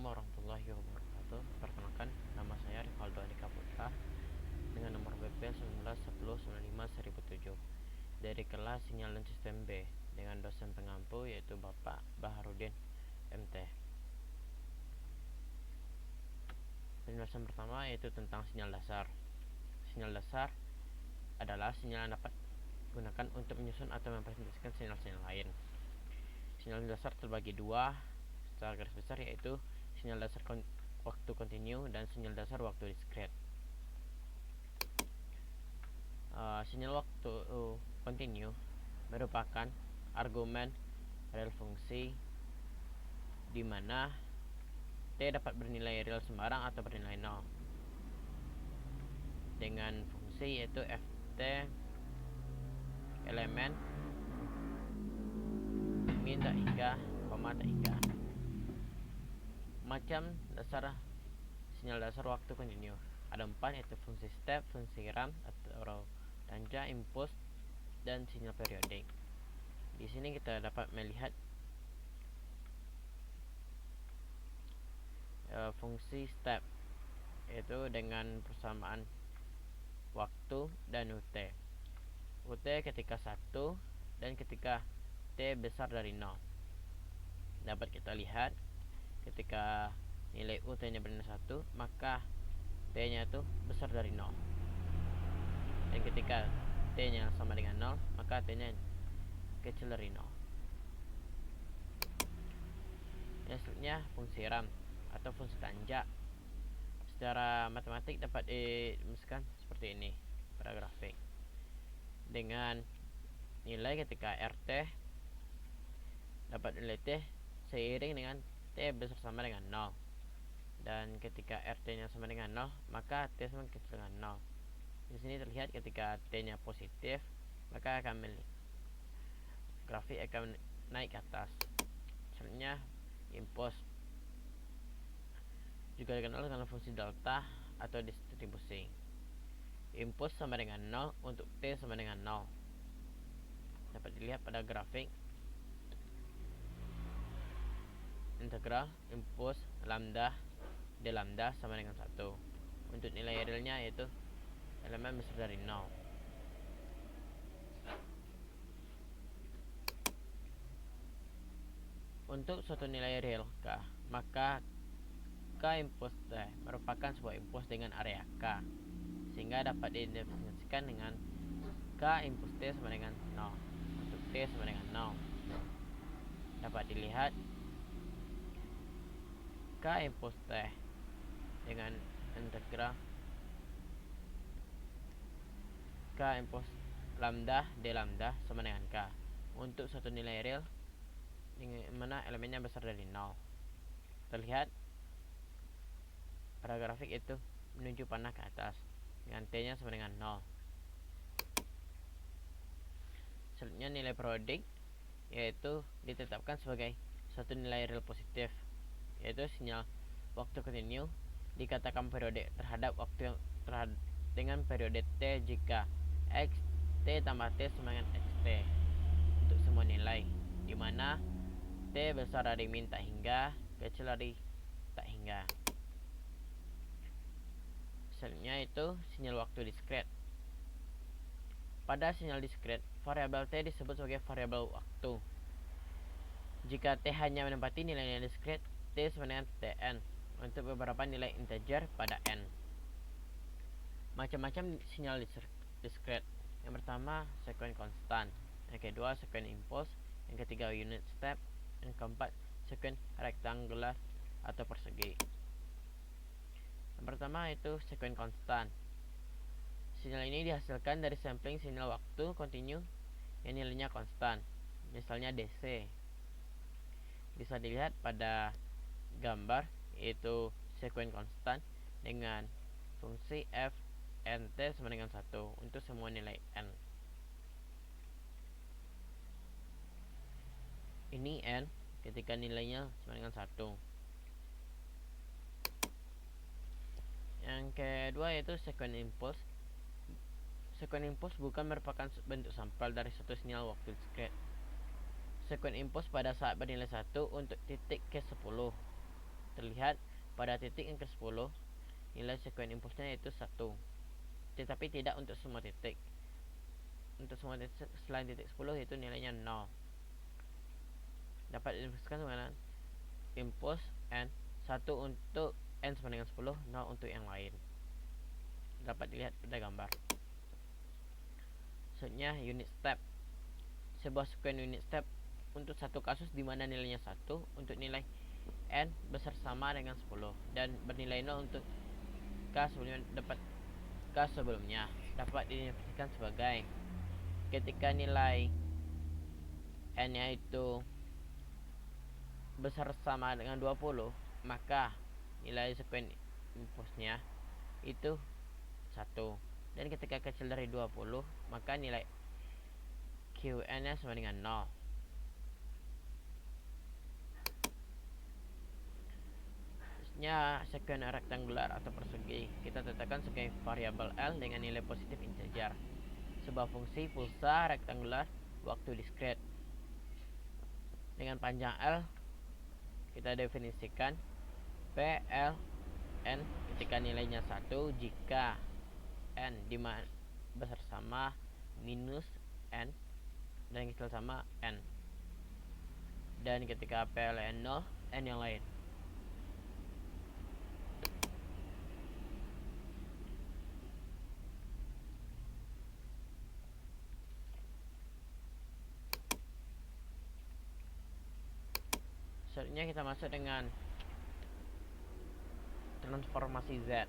Assalamualaikum warahmatullahi wabarakatuh. Perkenalkan, nama saya Rivaldo Andika Putra dengan nomor WP 1910951007 dari kelas Sinyal dan Sistem B dengan dosen pengampu yaitu Bapak Baharudin MT. Penjelasan pertama yaitu tentang sinyal dasar. Sinyal dasar adalah sinyal yang dapat digunakan untuk menyusun atau mempresentasikan sinyal-sinyal lain. Sinyal dasar terbagi dua secara garis besar, yaitu sinyal dasar waktu kontinu dan sinyal dasar waktu diskret. Sinyal waktu kontinu merupakan argumen real fungsi di mana T dapat bernilai real sembarang atau bernilai 0 dengan fungsi yaitu ft elemen min tak hingga koma tak hingga. Macam dasar sinyal dasar waktu kontinu ada 4, yaitu fungsi step, fungsi ramp atau tanja, impulse, dan sinyal periodik. Di sini kita dapat melihat fungsi step, yaitu dengan persamaan waktu dan ut. Ut ketika 1 dan ketika T besar dari 0. Dapat kita lihat ketika nilai ut nya bernilai 1, maka T nya itu besar dari 0. Dan ketika T nya sama dengan 0, maka T nya kecil dari 0. Selanjutnya fungsi ramp atau fungsi tanja. Secara matematik dapat dirumuskan seperti ini pada grafik, dengan nilai ketika RT dapat nilai T seiring dengan T besar sama dengan 0, dan ketika RT nya sama dengan 0, maka T sama kecil dengan 0. Di sini terlihat ketika T nya positif, maka grafik akan naik ke atas. Selanjutnya impulse, juga dikenal dengan fungsi delta atau distribusi. Impulse sama dengan 0 untuk T sama dengan 0. Dapat dilihat pada grafik integral impulse lambda d lambda sama dengan 1 untuk nilai realnya, yaitu elemen besar dari 0. Untuk suatu nilai real K, maka K impulse T merupakan sebuah impulse dengan area K, sehingga dapat didefinisikan dengan K impulse T sama dengan 0 untuk T sama dengan 0. Dapat dilihat K impulse T dengan integral K impulse lambda d lambda sama dengan K untuk suatu nilai real dengan mana elemennya besar dari 0. Terlihat pada grafik itu menuju panah ke atas dengan T nya sama dengan 0. Selanjutnya nilai periodik, yaitu ditetapkan sebagai suatu nilai real positif, yaitu sinyal waktu kontinu dikatakan periodik terhadap waktu dengan periode T jika X T tambah T sama dengan XT untuk semua nilai, di mana T besar dari min tak hingga, kecil dari tak hingga. Selanjutnya itu sinyal waktu diskret. Pada sinyal diskret, variabel T disebut sebagai variabel waktu. Jika T hanya menempati nilai-nilai diskret, T sama dengan Tn untuk beberapa nilai integer pada n. Macam-macam sinyal diskret. Yang pertama, sekuen konstan. Yang kedua, sekuen impulse. Yang ketiga, unit step. Yang keempat, sekuen rektangular atau persegi. Yang pertama itu sekuen konstan. Sinyal ini dihasilkan dari sampling sinyal waktu kontinu yang nilainya konstan, misalnya DC. Bisa dilihat pada gambar, yaitu sekuen konstan dengan fungsi f nt sama dengan 1 untuk semua nilai n. Ini n ketika nilainya sama dengan 1. Yang kedua yaitu sekuen impulse. Sekuen impulse bukan merupakan bentuk sampel dari suatu sinyal waktu diskret. Sekuen impulse pada saat bernilai 1 untuk titik ke 10. terlihat pada titik yang ke-10 nilai sekuen impulsnya yaitu 1, tetapi tidak untuk semua titik. Untuk semua titik selain titik 10 yaitu nilainya 0. Dapat didefinisikan dengan impuls n 1 untuk n sama dengan 10, 0 untuk yang lain. Dapat dilihat pada gambar. Selanjutnya unit step. Sebuah sekuen unit step untuk satu kasus di mana nilainya 1 untuk nilai n besar sama dengan 10 dan bernilai 0 untuk k sebelumnya dapat didefinisikan sebagai ketika nilai n nya itu besar sama dengan 20, maka nilai sekuen impulsnya itu 1. Dan ketika kecil dari 20, maka nilai Qn nya sama dengan 0. Selanjutnya sekuen rektangular atau persegi kita tetapkan sebagai variabel L dengan nilai positif integer. Sebuah fungsi pulsa rektangular waktu diskret dengan panjang L kita definisikan PLN ketika nilainya 1 jika n besar sama minus n dan kecil sama n, dan ketika PLN 0 n yang lain. Selanjutnya kita masuk dengan transformasi Z.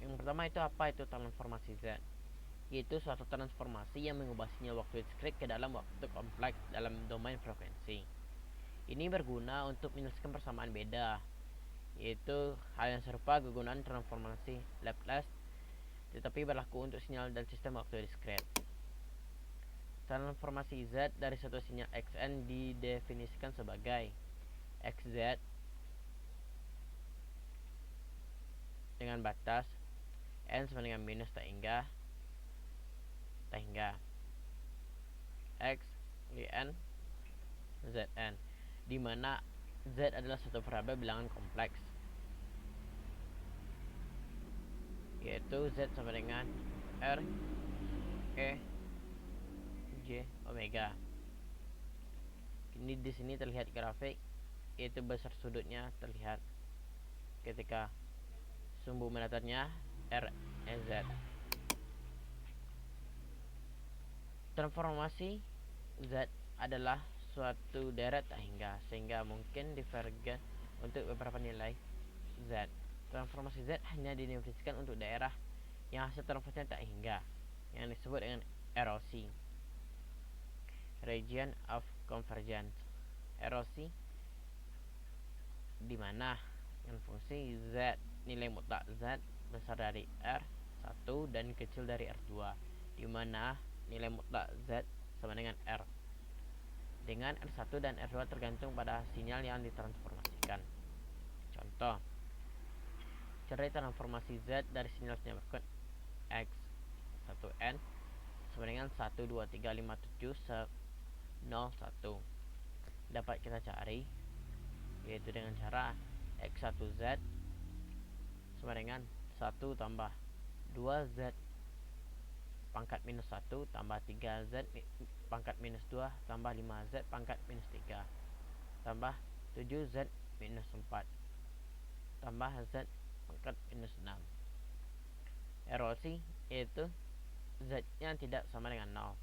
Yang pertama itu apa itu transformasi Z? Yaitu suatu transformasi yang mengubah sinyal waktu diskret ke dalam waktu kompleks dalam domain frekuensi. Ini berguna untuk menyelesaikan persamaan beda, yaitu hal yang serupa kegunaan transformasi Laplace, tetapi berlaku untuk sinyal dan sistem waktu diskret. Transformasi Z dari satu sinyal Xn didefinisikan sebagai Xz dengan batas n sama dengan minus tak hingga x n zn, di mana z adalah satu variabel bilangan kompleks, yaitu z sama dengan r e j omega. Ini di sini terlihat grafik, yaitu besar sudutnya terlihat ketika sumbu mendatarnya r e z. Transformasi Z adalah suatu deret tak hingga, sehingga mungkin divergen untuk beberapa nilai Z. Transformasi Z hanya didefinisikan untuk daerah yang hasil transformasinya tak hingga, yang disebut dengan erosi, region of convergence. Erosi di mana yang fungsi Z, nilai mutlak Z besar dari R1 dan kecil dari R2, di mana nilai mutlak Z sama dengan R, dengan R1 dan R2 tergantung pada sinyal yang ditransformasikan. Contoh, cara transformasi Z dari sinyal berikut X1N sama dengan 1, 2, 3, 5, 7, 0, 1 dapat kita cari, yaitu dengan cara X1Z sama dengan 1 tambah 2Z pangkat minus 1 tambah 3Z pangkat minus 2 tambah 5Z pangkat minus 3 tambah 7Z minus 4 tambah Z pangkat minus 6. Erosi yaitu Z nya tidak sama dengan 0.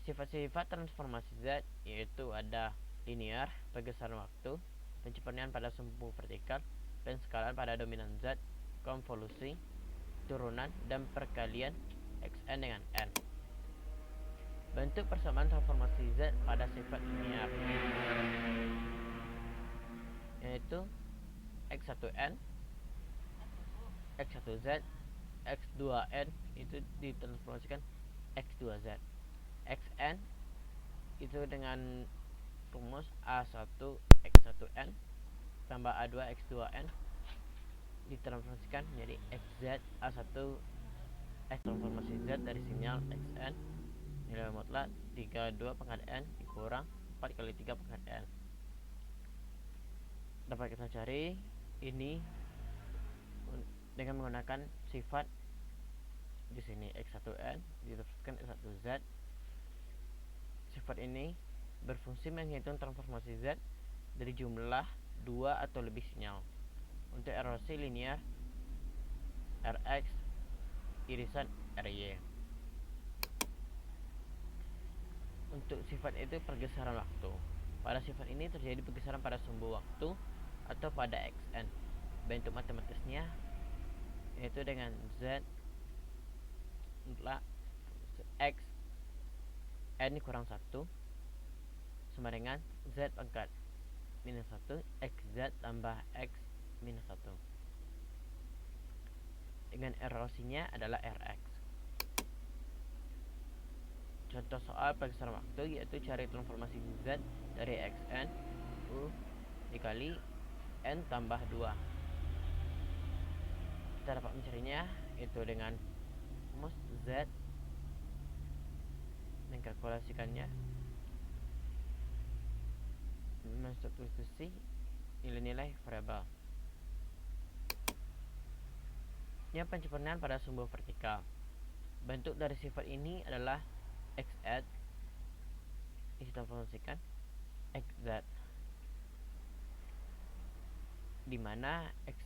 Sifat-sifat transformasi Z yaitu ada linear, pergeseran waktu, pencipernaan pada sumbu vertikal, dan skalan pada dominan Z, konvolusi, turunan, dan perkalian Xn dengan N. Bentuk persamaan transformasi Z pada sifat linear yaitu X1N, X1Z, X2N itu ditransformasikan X2Z. Xn itu dengan rumus A1 X1N tambah A2 X2N ditransformasikan menjadi XZ A1 X transformasi Z dari sinyal Xn nilai mutlak 32 pangkat N dikurang 4 kali 3 pangkat N. dapat kita cari ini dengan menggunakan sifat di sini x1n ditafsirkan x1z. Sifat ini berfungsi menghitung transformasi z dari jumlah dua atau lebih sinyal untuk erosi linear Rx irisan Ry. Untuk sifat itu pergeseran waktu. Pada sifat ini terjadi pergeseran pada sumbu waktu atau pada xn. Bentuk matematisnya yaitu dengan z x n kurang 1 sama dengan z pangkat minus 1 xz tambah x minus 1 dengan erosinya adalah Rx. Contoh soal pergeseran waktu yaitu cari transformasi z dari xn u dikali n tambah 2. Kita dapat mencarinya itu dengan rumus z, mengkalkulasikannya, mensubstitusi nilai-nilai variabel. Yang penyempurnaan pada sumbu vertikal. Bentuk dari sifat ini adalah xz ditransformasikan xz, di mana x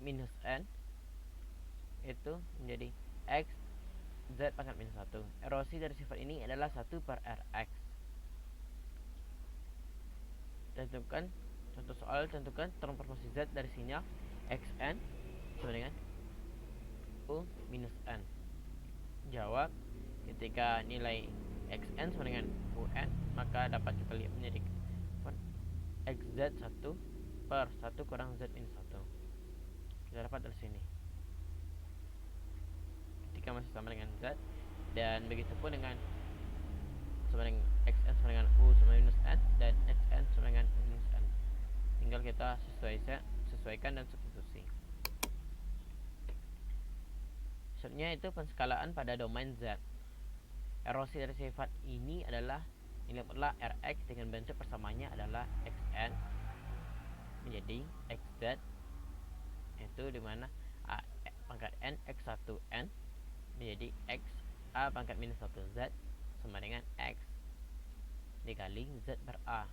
minus n itu menjadi x z pangkat minus 1. Erosi dari sifat ini adalah 1 per Rx. Tentukan contoh soal, tentukan transformasi z dari sinyal xn sama dengan u minus n. Jawab, ketika nilai xn sama dengan un, maka dapat kita lihat menjadi xz 1 per 1 kurang z minus 1. Kita dapat dari sini ketika masih sama dengan z, dan begitu pun dengan sama dengan xn sama dengan u sama minus n dan xn sama dengan minus n. Tinggal kita sesuaikan dan substitusi. Maksudnya itu penskalaan pada domain z. Erosi dari sifat ini adalah nilai mutlak Rx dengan bentuk persamaannya adalah xn menjadi xz, itu dimana a pangkat n x1n menjadi x a pangkat minus 1z sama dengan x dikali z per a.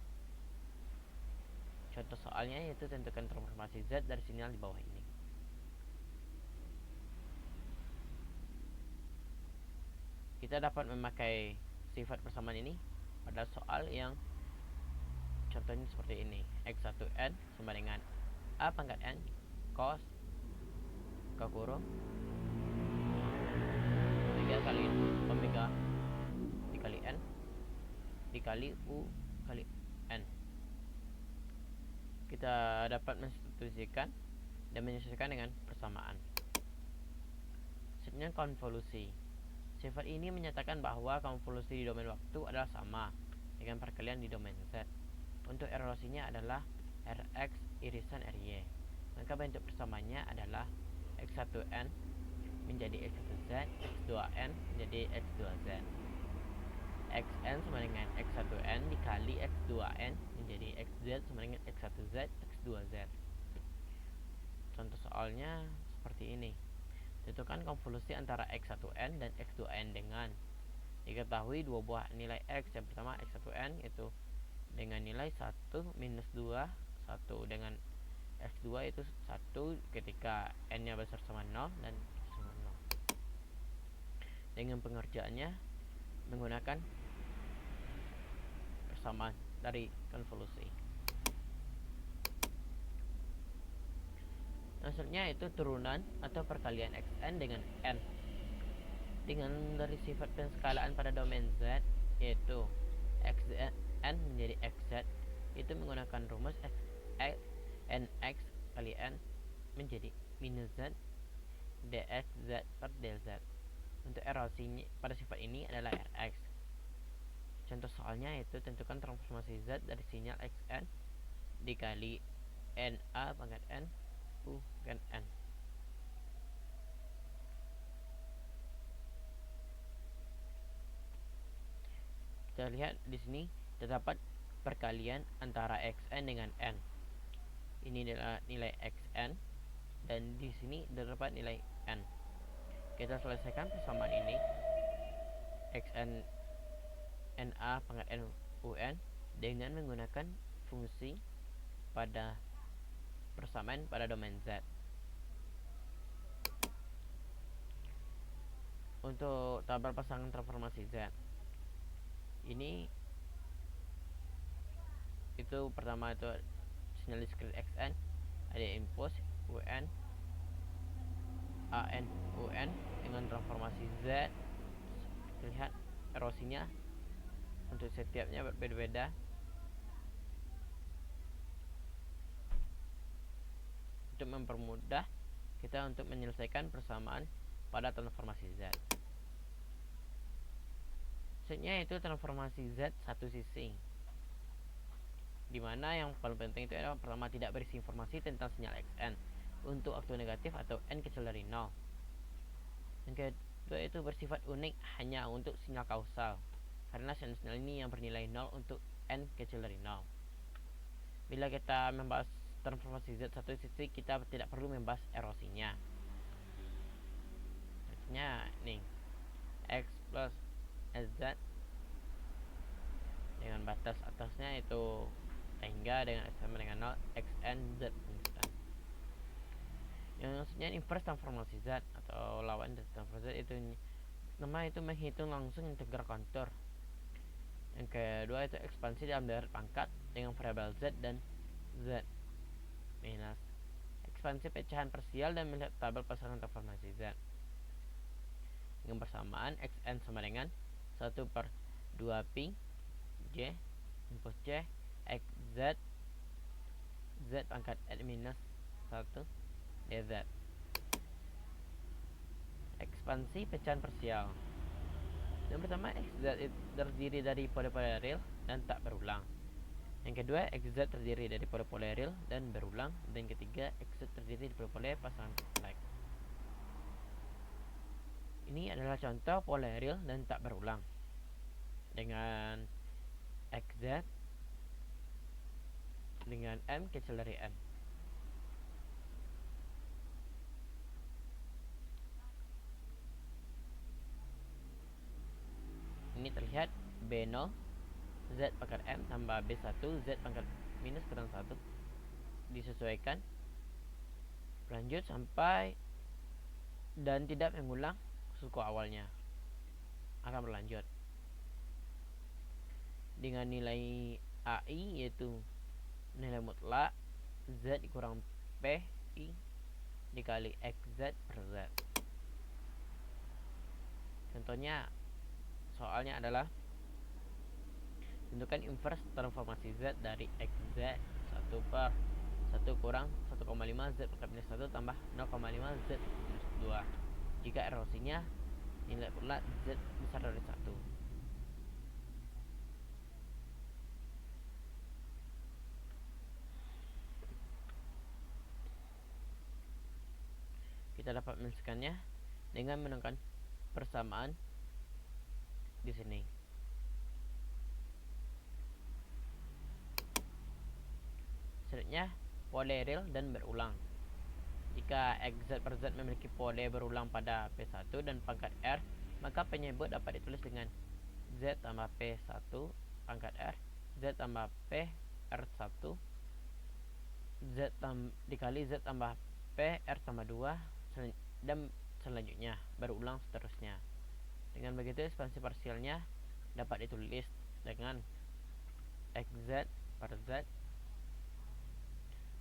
Contoh soalnya yaitu tentukan transformasi z dari sinyal di bawah ini. Kita dapat memakai sifat persamaan ini pada soal yang contohnya seperti ini. X1n sama dengan a pangkat n cos kurung omega kali omega dikali n dikali u kali n. Kita dapat mensubstitusikan dan menyesuaikan dengan persamaan. Sebenarnya konvolusi. Sifat ini menyatakan bahwa konvolusi di domain waktu adalah sama dengan perkalian di domain z. Untuk erosinya adalah Rx irisan Ry. Maka bentuk persamaannya adalah x1n menjadi x1z, x2n menjadi x2z. Xn sama dengan x1n dikali x2n menjadi xz sama dengan x1z, x2z. Contoh soalnya seperti ini. Tentukan konvolusi antara x1n dan x2n dengan diketahui dua buah nilai x. Yang pertama x1n itu dengan nilai 1 minus 2, 1 dengan x2 itu 1 ketika n nya besar sama 0 dan x sama 0. Dengan pengerjaannya menggunakan persamaan dari konvolusi. Maksudnya itu turunan atau perkalian xn dengan n. Dengan dari sifat penskalaan pada domain z yaitu xn menjadi xz, itu menggunakan rumus nx kali n menjadi minus z dx z per del z. Untuk erosinya pada sifat ini adalah Rx. Contoh soalnya itu tentukan transformasi z dari sinyal xn dikali na pangkat n u kan n. Kita lihat di sini terdapat perkalian antara xn dengan n. ini adalah nilai xn, dan di sini terdapat nilai n. Kita selesaikan persamaan ini. Xn na pangkat n un dengan menggunakan fungsi pada persamaan pada domain z. Untuk tabel pasangan transformasi z ini, itu pertama itu sinyal diskrit xn, ada impuls un an un dengan transformasi z. Lihat erosinya untuk setiapnya berbeda-beda. Untuk mempermudah kita untuk menyelesaikan persamaan pada transformasi z. Maksudnya itu transformasi z satu sisi, dimana yang paling penting itu adalah pertama tidak berisi informasi tentang sinyal xn untuk waktu negatif atau n kecil dari 0. Yang kedua itu bersifat unik hanya untuk sinyal kausal, karena sinyal ini yang bernilai 0 untuk n kecil dari 0. Bila kita membahas transformasi z satu sisi, kita tidak perlu membahas erosinya. Maksudnya nih, x plus sz dengan batas atasnya itu hingga dengan sama dengan 0 xn z instan. Yang maksudnya inverse transformasi z atau lawan dari transformasi z itu nama itu menghitung langsung integral kontur. Yang kedua itu ekspansi dalam deret pangkat dengan variabel z dan z minus ekspansi pecahan parsial dan melihat tabel pasangan transformasi z. Dengan persamaan xn sama dengan 1 per 2 pi j impuls c x z z pangkat n minus 1 dz. Ekspansi pecahan parsial. Yang pertama, xz terdiri dari pole-pole real dan tak berulang. Yang kedua, xz terdiri dari pole-pole real dan berulang. Dan ketiga, xz terdiri dari pole-pole pasangan kompleks. Ini adalah contoh pole real dan tak berulang dengan xz dengan m kecil dari n. Ini terlihat B0 z pangkat m tambah B1 z pangkat minus kurang 1 disesuaikan, lanjut sampai dan tidak mengulang suku awalnya, akan berlanjut dengan nilai AI yaitu nilai mutlak z dikurang p i dikali xz per z. Contohnya soalnya adalah tentukan inverse transformasi z dari xz 1 per 1 kurang 1,5 z pangkat minus 1 tambah 0,5 z minus 2 jika erosinya nilai mutlak z besar dari 1. Kita dapat menyelesaikannya dengan menemukan persamaan di sini. Selanjutnya, pole real dan berulang. Jika xz per z memiliki pole berulang pada P1 dan pangkat R, maka penyebut dapat ditulis dengan Z tambah P1 pangkat R, Z tambah P R1, dikali Z tambah P R tambah 2, dan selanjutnya berulang seterusnya. Dengan begitu ekspansi parsialnya dapat ditulis dengan xz per z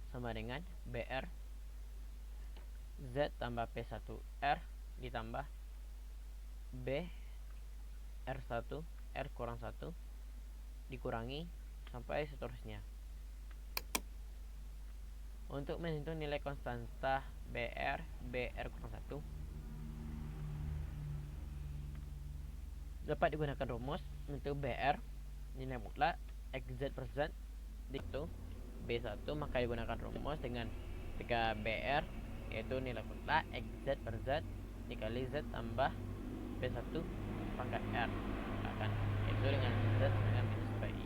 sama dengan BR Z tambah P1R ditambah B R1 R kurang 1 dikurangi sampai seterusnya. Untuk menghitung nilai konstanta BR kurang 1 dapat digunakan rumus untuk BR nilai mutlak xz per z itu B1, maka digunakan rumus dengan ketika BR yaitu nilai mutlak xz per z dikali z tambah B1 pangkat R akan itu dengan z dengan minus pi.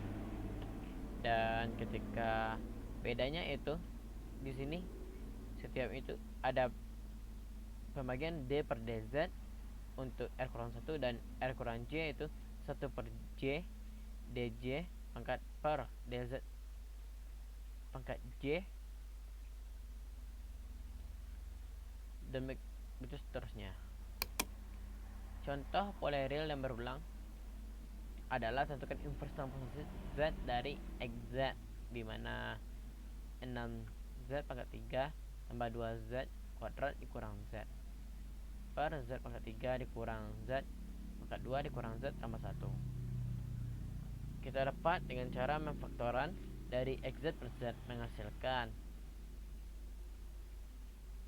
Dan ketika bedanya itu di sini setiap itu ada pembagian D per DZ untuk R kurang 1 dan R kurang J itu 1 per J DJ pangkat per DZ pangkat J dan begitu seterusnya. Contoh polyreal yang berulang adalah tentukan inverse transformasi Z dari XZ, di mana 6Z pangkat 3 tambah 2Z kuadrat dikurang Z per Z pangkat 3 dikurang Z pangkat 2 dikurang Z tambah 1. Kita dapat dengan cara memfaktoran dari XZ per Z menghasilkan,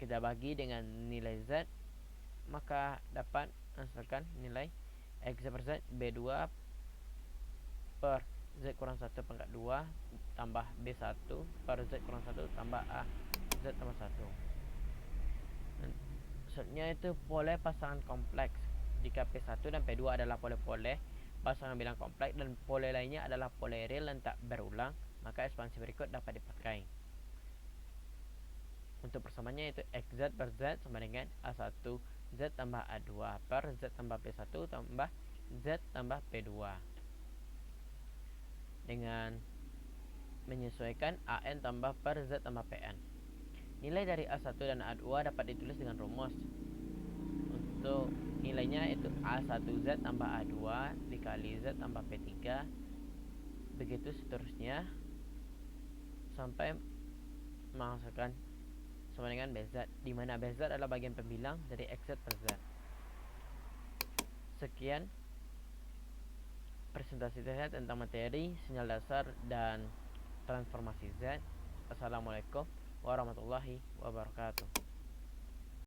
kita bagi dengan nilai Z, maka dapat menghasilkan nilai XZ per Z B2 per Z kurang 1 pangkat 2 tambah B1 per Z kurang 1 tambah A Z tambah 1. Maksudnya itu pole pasangan kompleks. Jika P1 dan P2 adalah pole-pole pasangan bilang kompleks dan pole lainnya adalah pole real dan tak berulang, maka ekspansi berikut dapat dipakai. Untuk persamaannya itu XZ per Z sama dengan A1 Z tambah A2 per Z tambah P1 tambah Z tambah P2 dengan menyesuaikan AN tambah per Z tambah PN. Nilai dari A1 dan A2 dapat ditulis dengan rumus. Untuk nilainya itu A1Z tambah A2 dikali Z tambah P3, begitu seterusnya sampai menghasilkan sama dengan BZ, di mana BZ adalah bagian pembilang dari XZ per Z. Sekian presentasi saya tentang materi, sinyal dasar, dan transformasi Z. Assalamualaikum warahmatullahi wabarakatuh.